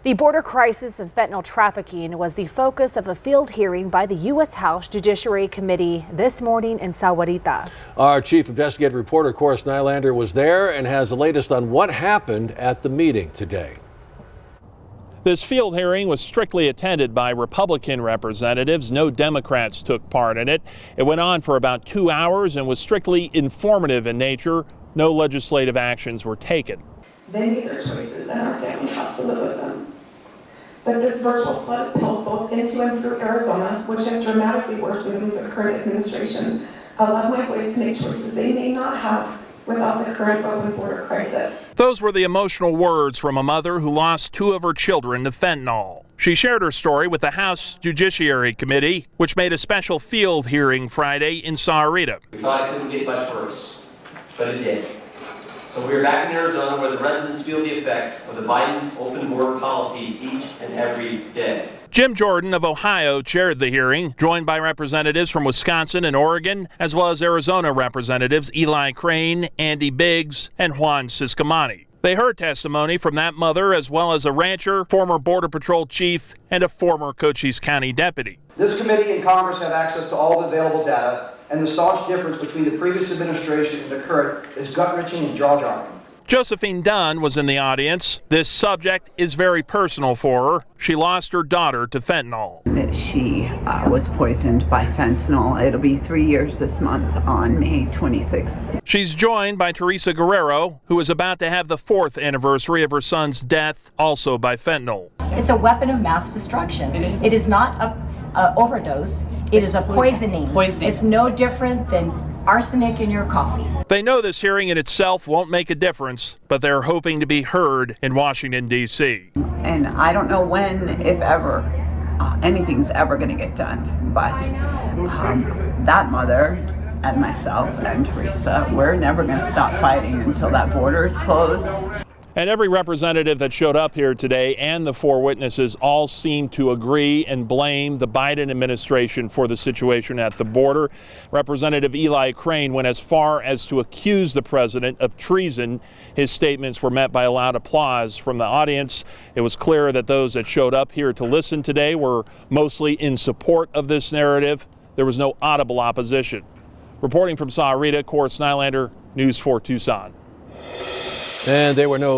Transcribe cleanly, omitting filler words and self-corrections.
The border crisis and fentanyl trafficking was the focus of a field hearing by the U.S. House Judiciary Committee this morning in Sahuarita. Our chief investigative reporter, Corus Nylander, was there and has the latest on what happened at the meeting today. This field hearing was strictly attended by Republican representatives. No Democrats took part in it. It went on for about 2 hours and was strictly informative in nature. No legislative actions were taken. They made their choices and our family has to live with them. But this virtual flood of pills both into and through Arizona, which has dramatically worsened with the current administration, allowed my boys to make choices they may not have without the current open border crisis. Those were the emotional words from a mother who lost 2 of her children to fentanyl. She shared her story with the House Judiciary Committee, which made a special field hearing Friday in Sahuarita. We thought it couldn't get much worse, but it did. So we are back in Arizona where the residents feel the effects of the Biden's open border policies each and every day. Jim Jordan of Ohio chaired the hearing, joined by representatives from Wisconsin and Oregon, as well as Arizona representatives Eli Crane, Andy Biggs, and Juan Ciscomani. They heard testimony from that mother as well as a rancher, former Border Patrol chief, and a former Cochise County deputy. This committee and Congress have access to all the available data, and the staunch difference between the previous administration and the current is gut-wrenching and jaw-dropping. Josephine Dunn was in the audience. This subject is very personal for her. She lost her daughter to fentanyl. She was poisoned by fentanyl. It'll be 3 years this month on May 26th. She's joined by Teresa Guerrero, who is about to have the 4th anniversary of her son's death, also by fentanyl. It's a weapon of mass destruction. It is not a overdose. It is a poisoning. It's no different than arsenic in your coffee. They know this hearing in itself won't make a difference, but they're hoping to be heard in Washington, D.C. And I don't know when, if ever, anything's ever going to get done. But that mother and myself and Teresa, we're never going to stop fighting until that border is closed. And every representative that showed up here today and the 4 witnesses all seem to agree and blame the Biden administration for the situation at the border. Representative Eli Crane went as far as to accuse the president of treason. His statements were met by a loud applause from the audience. It was clear that those that showed up here to listen today were mostly in support of this narrative. There was no audible opposition. Reporting from Sahuarita, Corus Nylander, News 4 Tucson. And there were no